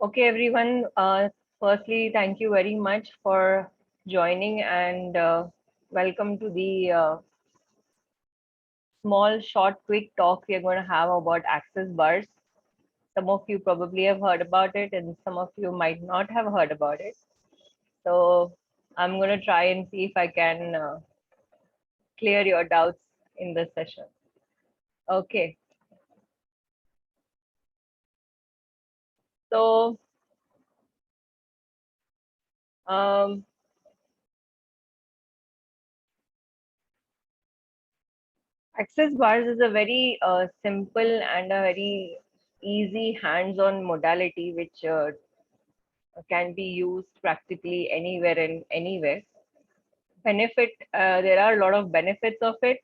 Okay, everyone. Firstly, thank you very much for joining and welcome to the small, short, quick talk we are going to have about access bars. Some of you probably have heard about it, and some of you might not have heard about it. So I'm going to try and see if I can clear your doubts in this session. Okay. So um, access bars is a very simple and a very easy hands-on modality which can be used practically anywhere and anywhere. There are a lot of benefits of it.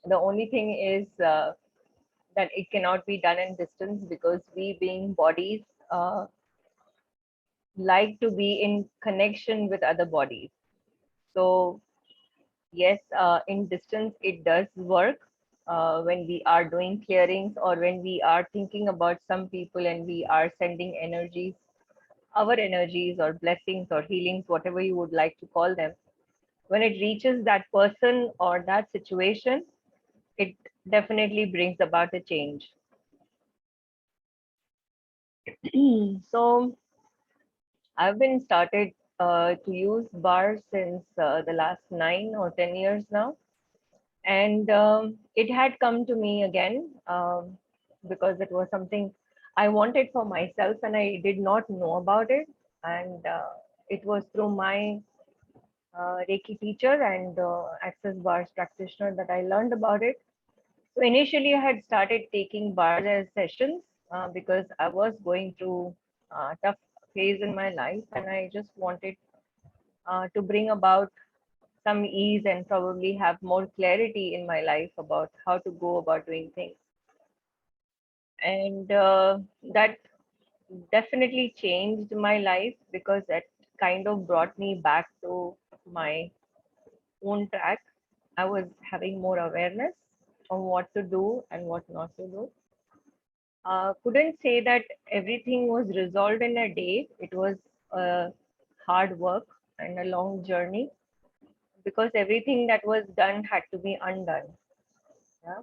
The only thing is that it cannot be done in distance because we being bodies uh, like to be in connection with other bodies. So yes, in distance it does work when we are doing clearings or when we are thinking about some people and we are sending energies, our energies or blessings or healings, whatever you would like to call them. When it reaches that person or that situation, it definitely brings about a change. So I've been started to use bars since the last 9 or 10 years now, and it had come to me again because it was something I wanted for myself, and I did not know about it, and it was through my Reiki teacher and Access Bars Practitioner that I learned about it. So initially, I had started taking bars as sessions because I was going through a tough phase in my life, and I just wanted to bring about some ease and probably have more clarity in my life about how to go about doing things. And that definitely changed my life because it kind of brought me back to my own track. I was having more awareness on what to do and what not to do. Couldn't say that everything was resolved in a day. It was hard work and a long journey because everything that was done had to be undone. Yeah?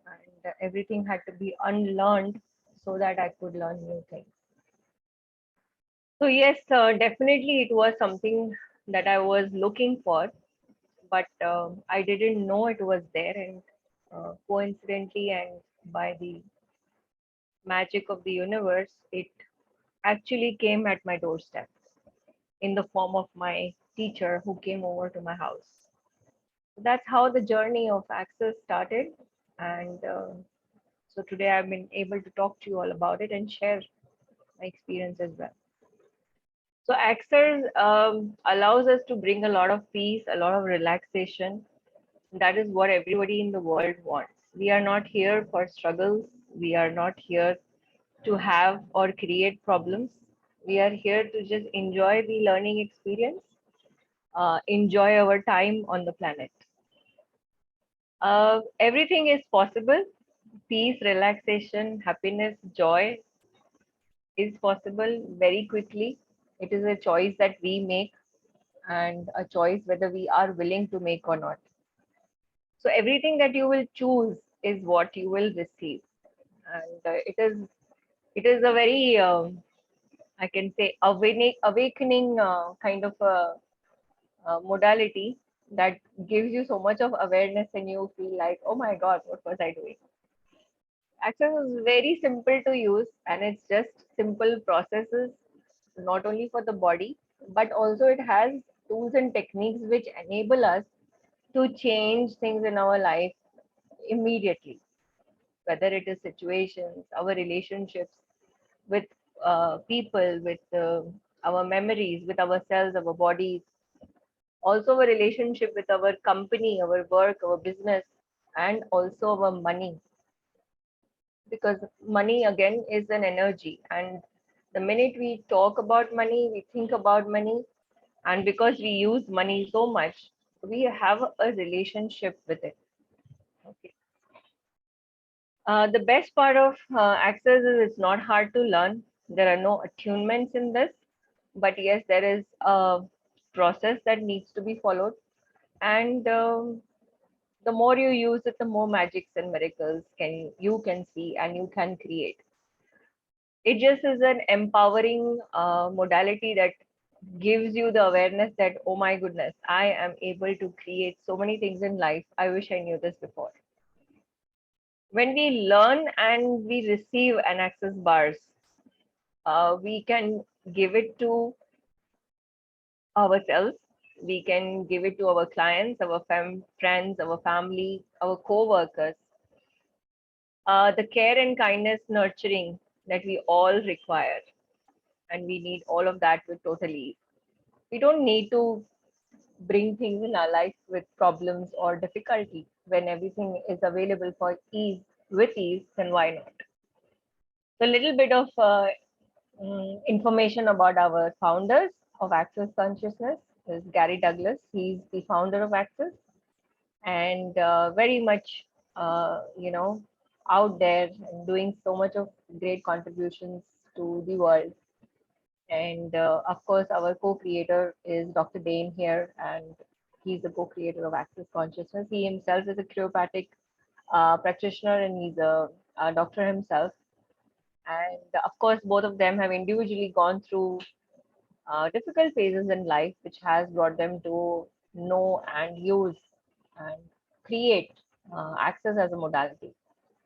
And everything had to be unlearned so that I could learn new things. So, yes, definitely it was something that I was looking for, but I didn't know it was there. And coincidentally, and by the magic of the universe, it actually came at my doorstep in the form of my teacher who came over to my house. That's how the journey of Access started. And so today I've been able to talk to you all about it and share my experience as well. So Access allows us to bring a lot of peace, a lot of relaxation. That is what everybody in the world wants. We are not here for struggles. We are not here to have or create problems. We are here to just enjoy the learning experience, enjoy our time on the planet. Everything is possible. Peace, relaxation, happiness, joy is possible very quickly. It is a choice that we make and a choice whether we are willing to make or not. So everything that you will choose is what you will receive, and it is a very I can say awakening kind of a modality that gives you so much of awareness, and you feel like, oh my God, what was I doing? Access is very simple to use, and it's just simple processes, not only for the body, but also it has tools and techniques which enable us to change things in our life immediately, whether it is situations, our relationships with people, with our memories, with ourselves, our bodies, also our relationship with our company, our work, our business, and also our money. Because money again is an energy, and the minute we talk about money, we think about money, and because we use money so much, we have a relationship with it. Okay. The best part of Access is it's not hard to learn. There are no attunements in this, but yes, there is a process that needs to be followed. And the more you use it, the more magics and miracles you can see and you can create. It just is an empowering modality that gives you the awareness that, oh my goodness, I am able to create so many things in life. I wish I knew this before. When we learn and we receive an access bars, we can give it to ourselves. We can give it to our clients, our friends, our family, our co-workers. The care and kindness, nurturing that we all require, and we need all of that with total ease. We don't need to bring things in our life with problems or difficulty. When everything is available for ease, with ease, then why not? So a little bit of information about our founders of Access Consciousness is Gary Douglas. He's the founder of Access, and very much, out there and doing so much of great contributions to the world. And of course, our co-creator is Dr. Dane here, and he's the co-creator of Access Consciousness. He himself is a chiropractic practitioner, and he's a doctor himself. And of course, both of them have individually gone through difficult phases in life, which has brought them to know and use and create Access as a modality.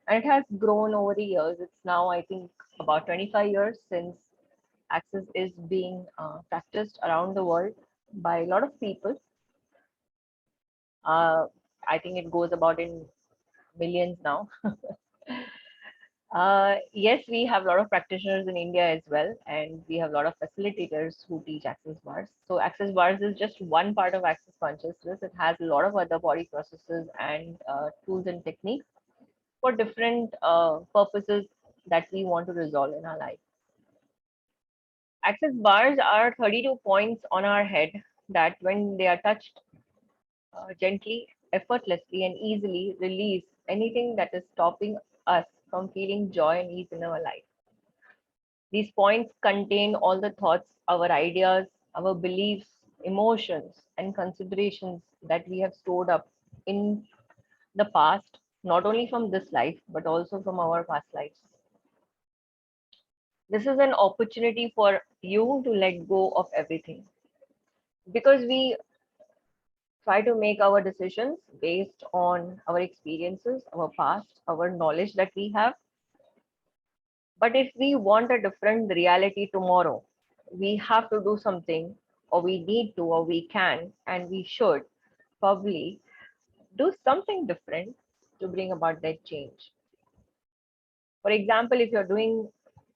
And it has grown over the years. It's now, I think, about 25 years since Access is being practiced around the world by a lot of people. Uh, I think it goes about in millions now. Yes, we have a lot of practitioners in India as well, and we have a lot of facilitators who teach Access Bars. So Access Bars is just one part of Access Consciousness. It has a lot of other body processes and tools and techniques for different purposes that we want to resolve in our life. Access bars are 32 points on our head that, when they are touched gently, effortlessly, and easily, release anything that is stopping us from feeling joy and ease in our life. These points contain all the thoughts, our ideas, our beliefs, emotions, and considerations that we have stored up in the past, not only from this life, but also from our past lives. This is an opportunity for you to let go of everything, because we try to make our decisions based on our experiences, our past, our knowledge that we have. But if we want a different reality tomorrow, we have to do something, or we need to, or we can, and we should probably do something different to bring about that change. For example, if you're doing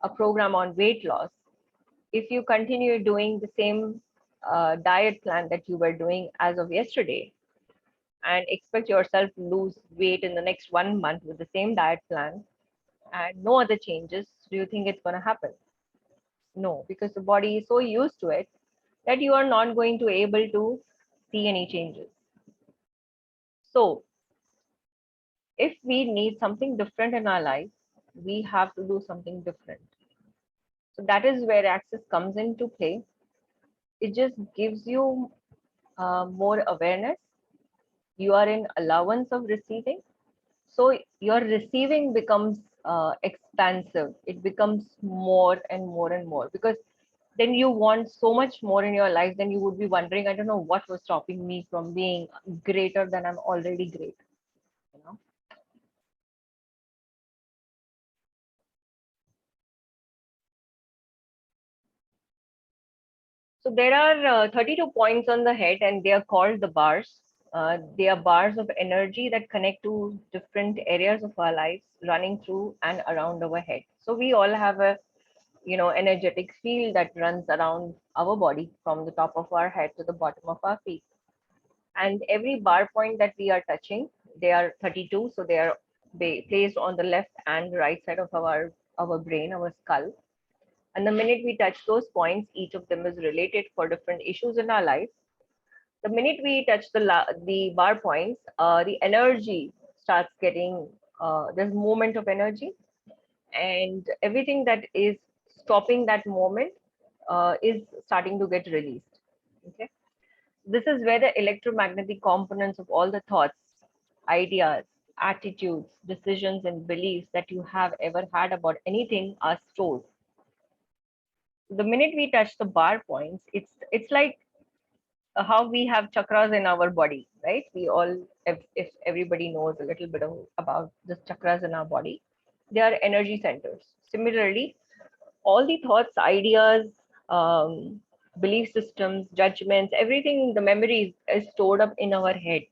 a program on weight loss, if you continue doing the same diet plan that you were doing as of yesterday, and expect yourself to lose weight in the next 1 month with the same diet plan and no other changes, do you think it's going to happen? No, because the body is so used to it that you are not going to able to see any changes. So if we need something different in our life, we have to do something different. So that is where Access comes into play. It just gives you more awareness. You are in allowance of receiving. So your receiving becomes expansive. It becomes more and more and more, because then you want so much more in your life. Then you would be wondering, I don't know what was stopping me from being greater than I'm already great. You know. So there are 32 points on the head, and they are called the bars. They are bars of energy that connect to different areas of our lives, running through and around our head. So we all have a energetic field that runs around our body from the top of our head to the bottom of our feet. And every bar point that we are touching, they are 32, so they are placed on the left and right side of our brain, our skull. And the minute we touch those points, each of them is related for different issues in our life. The minute we touch the bar points, the energy starts getting, there's movement of energy, and everything that is stopping that moment is starting to get released. Okay. This is where the electromagnetic components of all the thoughts, ideas, attitudes, decisions, and beliefs that you have ever had about anything are stored. The minute we touch the bar points, it's like how we have chakras in our body, right? We all, if everybody knows a little bit about the chakras in our body, they are energy centers. Similarly, all the thoughts, ideas, belief systems, judgments, everything, the memories is stored up in our head.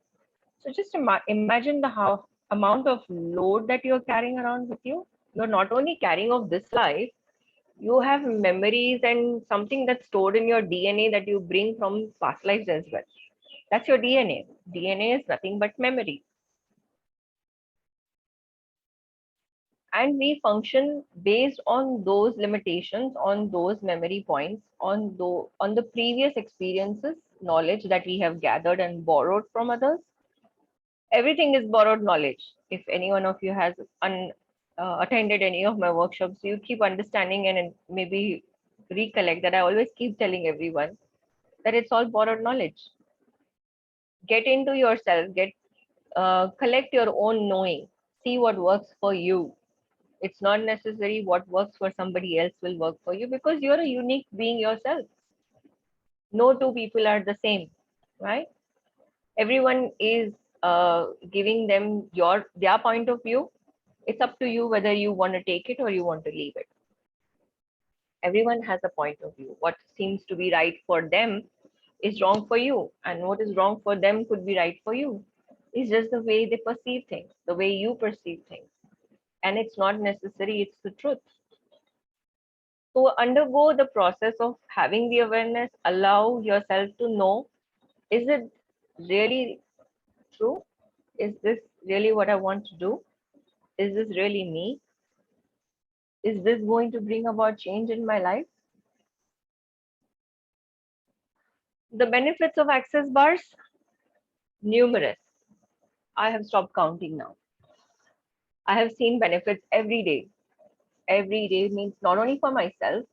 So just imagine the how amount of load that you're carrying around with you. You're not only carrying of this life, you have memories and something that's stored in your DNA that you bring from past lives as well. That's your DNA. DNA is nothing but memory. And we function based on those limitations, on those memory points, on the previous experiences, knowledge that we have gathered and borrowed from others. Everything is borrowed knowledge. If any one of you has attended any of my workshops, you keep understanding and maybe recollect that I always keep telling everyone that it's all borrowed knowledge. Get into yourself, get collect your own knowing, see what works for you. It's not necessary what works for somebody else will work for you, because you're a unique being yourself. No two people are the same, right? Everyone is giving them their point of view. It's up to you whether you want to take it or you want to leave it. Everyone has a point of view. What seems to be right for them is wrong for you, and what is wrong for them could be right for you. It's just the way they perceive things, the way you perceive things, and it's not necessary, it's the truth. So undergo the process of having the awareness, allow yourself to know, is it really true? Is this really what I want to do? Is this really me? Is this going to bring about change in my life? The benefits of access bars, numerous. I have stopped counting now. I have seen benefits every day. Every day means not only for myself,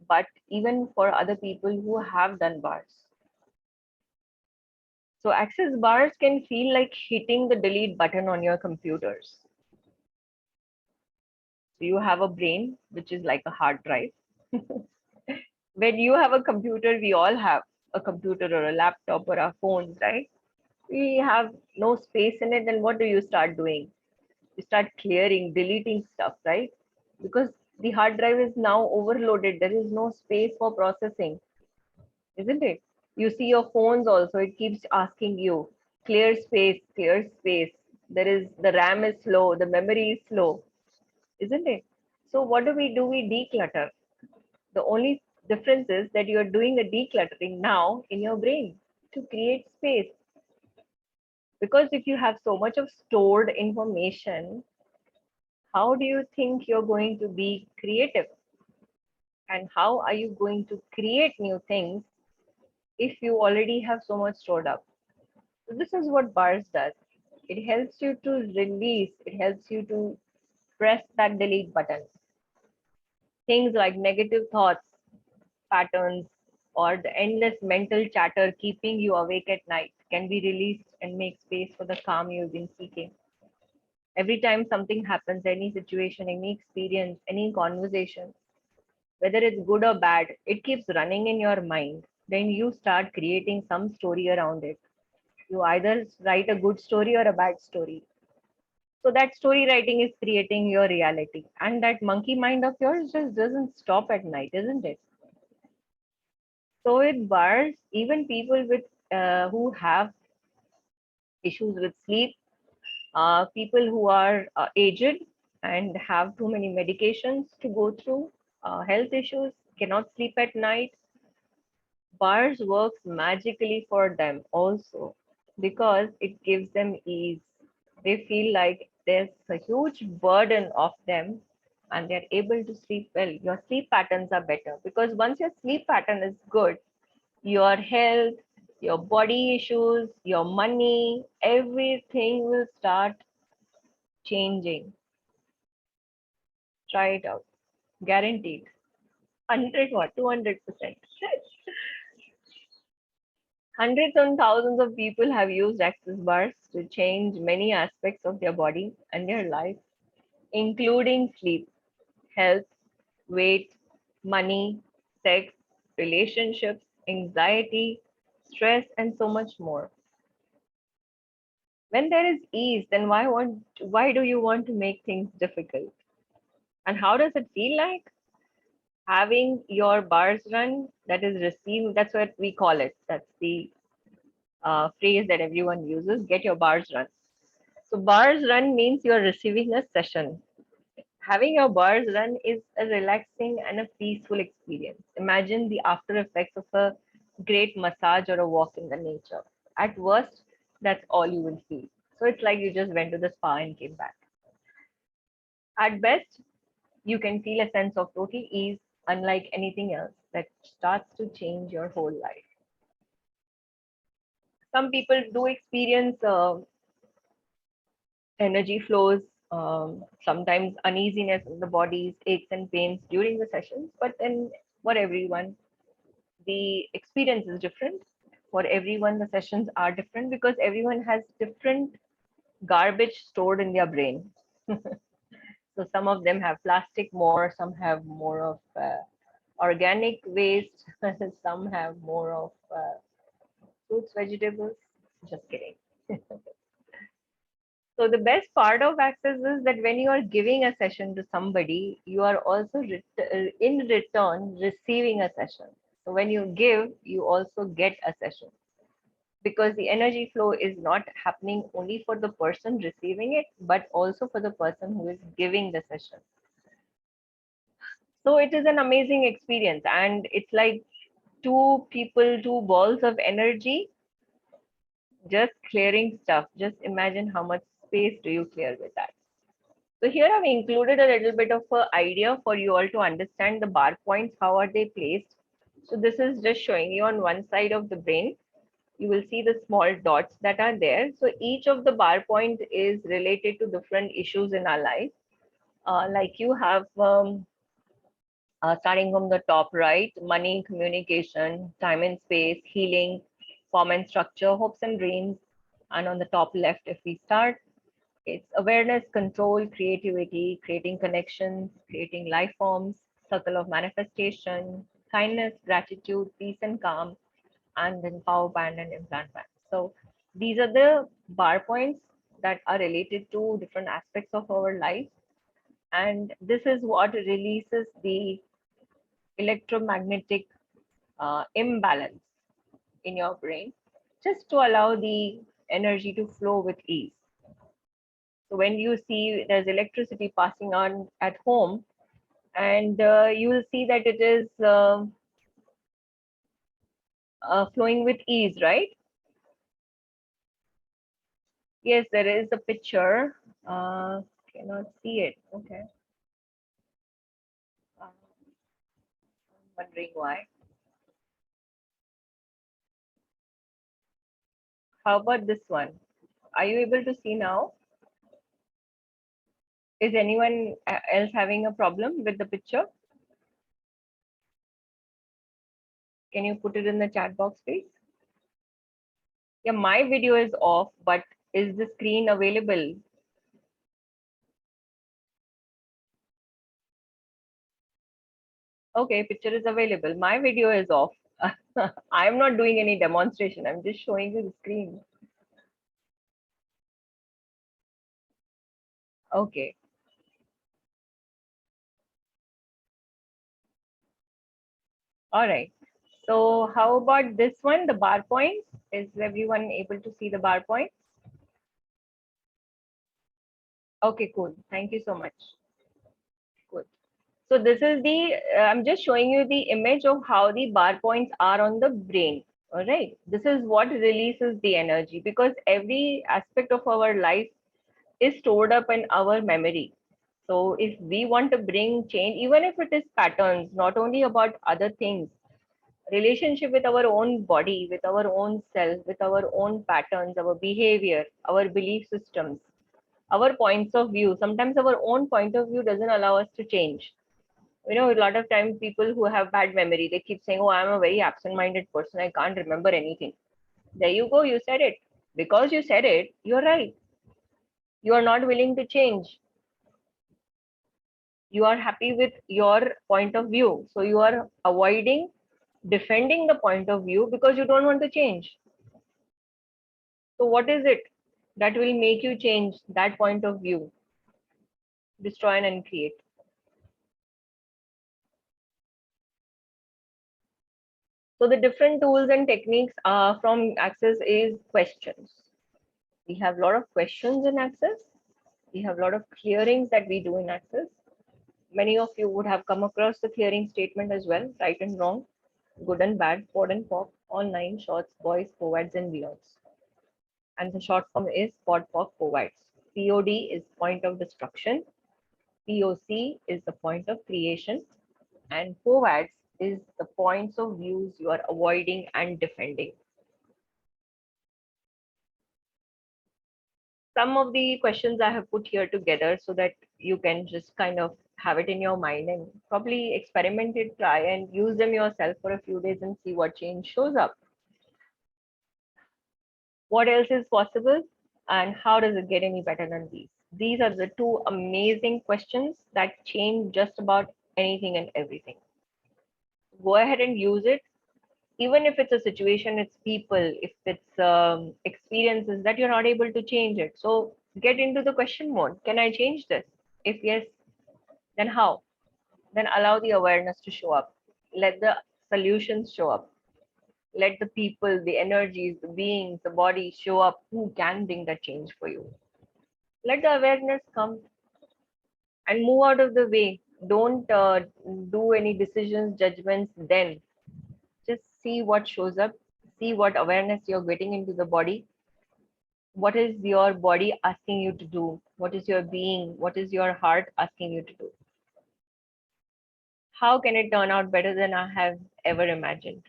but even for other people who have done bars. So access bars can feel like hitting the delete button on your computers. So you have a brain, which is like a hard drive. When you have a computer, we all have a computer or a laptop or our phones, right? We have no space in it. Then what do you start doing? You start clearing, deleting stuff, right? Because the hard drive is now overloaded. There is no space for processing, isn't it? You see your phones also, it keeps asking you, clear space, clear space. There is the RAM is slow, the memory is slow, isn't it? So what do? We declutter. The only difference is that you are doing a decluttering now in your brain to create space. Because if you have so much of stored information, how do you think you're going to be creative? And how are you going to create new things if you already have so much stored up? So this is what bars does. It helps you to release, it helps you to press that delete button. Things like negative thoughts, patterns, or the endless mental chatter keeping you awake at night can be released and make space for the calm you've been seeking. Every time something happens, any situation, any experience, any conversation, whether it's good or bad, it keeps running in your mind. Then you start creating some story around it. You either write a good story or a bad story. So that story writing is creating your reality. And that monkey mind of yours just doesn't stop at night, isn't it? So with bars, even people with who have issues with sleep, people who are aged and have too many medications to go through, health issues, cannot sleep at night, bars works magically for them also, because it gives them ease. They feel like there's a huge burden of them and they're able to sleep well. Your sleep patterns are better, because once your sleep pattern is good, your health, your body issues, your money, everything will start changing. Try it out. Guaranteed. 100 what? 200%. Hundreds and thousands of people have used access bars to change many aspects of their body and their life, including sleep, health, weight, money, sex, relationships, anxiety, stress, and so much more. When there is ease, then why do you want to make things difficult? And how does it feel like? Having your bars run, that is receiving, that's what we call it. That's the phrase that everyone uses, get your bars run. So bars run means you're receiving a session. Having your bars run is a relaxing and a peaceful experience. Imagine the after effects of a great massage or a walk in the nature. At worst, that's all you will feel. So it's like you just went to the spa and came back. At best, you can feel a sense of total ease, unlike anything else, that starts to change your whole life. Some people do experience energy flows, sometimes uneasiness in the bodies, aches and pains during the sessions. But then for everyone, the experience is different. For everyone, the sessions are different because everyone has different garbage stored in their brain. So some of them have plastic more, some have more of organic waste, some have more of fruits, vegetables. Just kidding. So the best part of Access is that when you are giving a session to somebody, you are also in return receiving a session. So when you give, you also get a session because the energy flow is not happening only for the person receiving it, but also for the person who is giving the session. So it is an amazing experience, and it's like two people, two balls of energy just clearing stuff. Just imagine how much space do you clear with that. So here I've included a little bit of an idea for you all to understand the bar points. How are they placed? So this is just showing you on one side of the brain. You will see the small dots that are there. So each of the bar point is related to different issues in our life. Like you have starting from the top right, money, communication, time and space, healing, form and structure, hopes and dreams. And on the top left, if we start, it's awareness, control, creativity, creating connections, creating life forms, circle of manifestation, kindness, gratitude, peace and calm, and then power band and implant band. So these are the bar points that are related to different aspects of our life. And this is what releases the electromagnetic imbalance in your brain, just to allow the energy to flow with ease. So when you see there's electricity passing on at home, and you will see that it is flowing with ease, right? Yes, there is a picture. Cannot see it. Okay. I'm wondering why. How about this one? Are you able to see now? Is anyone else having a problem with the picture? Can you put it in the chat box, please? Yeah, my video is off, but is the screen available? Okay, picture is available. My video is off. I'm not doing any demonstration. I'm just showing you the screen. Okay. All right. So how about this one, the bar points? Is everyone able to see the bar points? Okay, cool. Thank you so much. Good. So this is the, I'm just showing you the image of how the bar points are on the brain. All right. This is what releases the energy because every aspect of our life is stored up in our memory. So if we want to bring change, even if it is patterns, not only about other things, relationship with our own body, with our own self, with our own patterns, our behavior, our belief systems, our points of view. Sometimes our own point of view doesn't allow us to change. A lot of times people who have bad memory, they keep saying, "Oh, I'm a very absent-minded person. I can't remember anything." There you go. You said it. Because you said it, you're right. You are not willing to change. You are happy with your point of view. So you are avoiding defending the point of view because you don't want to change. So what is it that will make you change that point of view? Destroy and uncreate. So the different tools and techniques from Access is questions. We have a lot of questions in Access. We have a lot of clearings that we do in Access. Many of you would have come across the clearing statement as well, right and wrong, good and bad, pod and pop, all nine shorts, boys, poads, and beyonds. And the short form is pod, pop, poads. POD is point of destruction. POC is the point of creation. And poads is the points of views you are avoiding and defending. Some of the questions I have put here together so that you can just kind of have it in your mind and probably experiment it, try and use them yourself for a few days and see what change shows up. What else is possible and how does it get any better than these? These are the two amazing questions that change just about anything and everything. Go ahead and use it, even if it's a situation, it's people, if it's experiences that you're not able to change it. So get into the question mode. Can I change this? If yes, then how? Then allow the awareness to show up. Let the solutions show up. Let the people, the energies, the beings, the body show up who can bring that change for you. Let the awareness come and move out of the way. Don't do any decisions, judgments then. Just see what shows up, see what awareness you're getting into the body. What is your body asking you to do? What is your being? What is your heart asking you to do? How can it turn out better than I have ever imagined?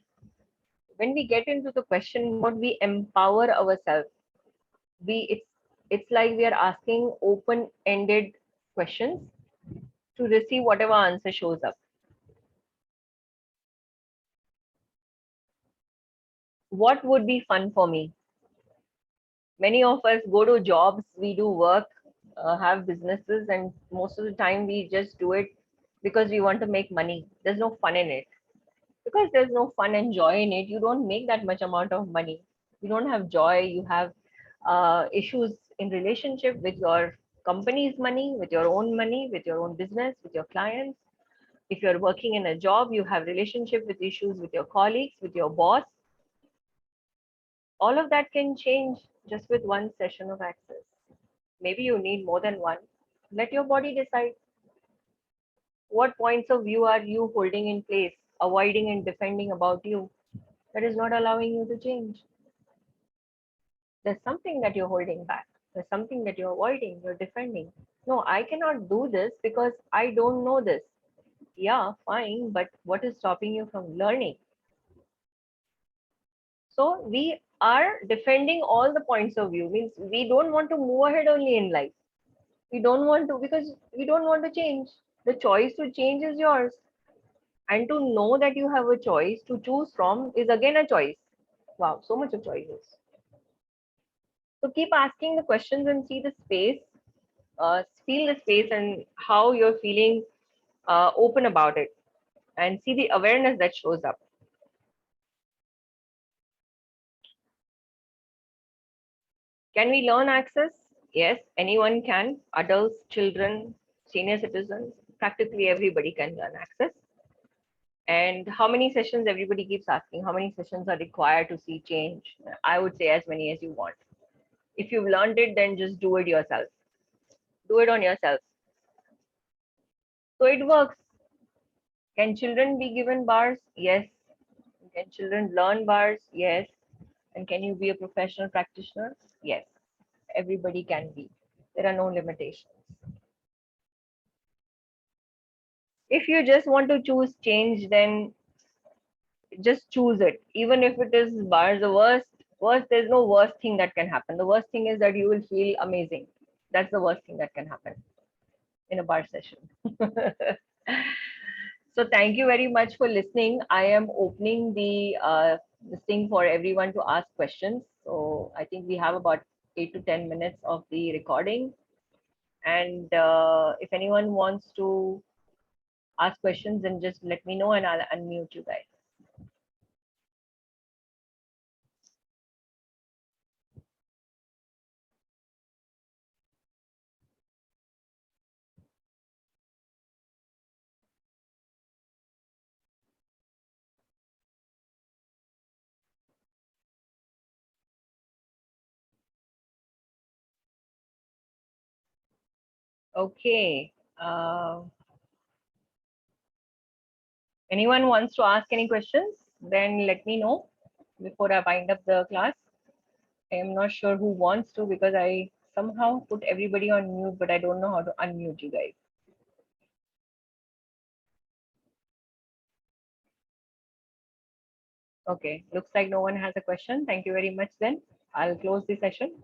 When we get into the question mode, we empower ourselves. It's like we are asking open-ended questions to receive whatever answer shows up. What would be fun for me? Many of us go to jobs, we do work, have businesses, and most of the time we just do it because we want to make money. There's no fun in it. Because there's no fun and joy in it, you don't make that much amount of money. You don't have joy. You have issues in relationship with your company's money, with your own money, with your own business, with your clients. If you're working in a job, you have relationship with issues with your colleagues, with your boss. All of that can change just with one session of Access. Maybe you need more than one. Let your body decide. What points of view are you holding in place, avoiding and defending about you that is not allowing you to change? There's something that you're holding back. There's something that you're avoiding, you're defending. No, I cannot do this because I don't know this. Yeah, fine, but what is stopping you from learning? So we are defending all the points of view, means we don't want to move ahead only in life. We don't want to because we don't want to change. The choice to change is yours. And to know that you have a choice to choose from is again a choice. Wow, so much of choices. So keep asking the questions and see the space, feel the space and how you're feeling open about it, and see the awareness that shows up. Can we learn Access? Yes, anyone can. Adults, children, senior citizens, practically everybody can learn Access. And how many sessions, everybody keeps asking, how many sessions are required to see change? I would say as many as you want. If you've learned it, then just do it yourself. Do it on yourself. So it works. Can children be given bars? Yes. Can children learn bars? Yes. And can you be a professional practitioner? Yes. Everybody can be. There are no limitations. If you just want to choose change, then just choose it. Even if it is bars, the worst, there's no worst thing that can happen. The worst thing is that you will feel amazing. That's the worst thing that can happen in a bar session. So thank you very much for listening. I am opening this thing for everyone to ask questions. So I think we have about 8 to 10 minutes of the recording. And if anyone wants to ask questions, then just let me know and I'll unmute you guys. Okay. Anyone wants to ask any questions? Then let me know before I wind up the class. I am not sure who wants to because I somehow put everybody on mute, but I don't know how to unmute you guys. Okay, looks like no one has a question. Thank you very much then. I'll close the session.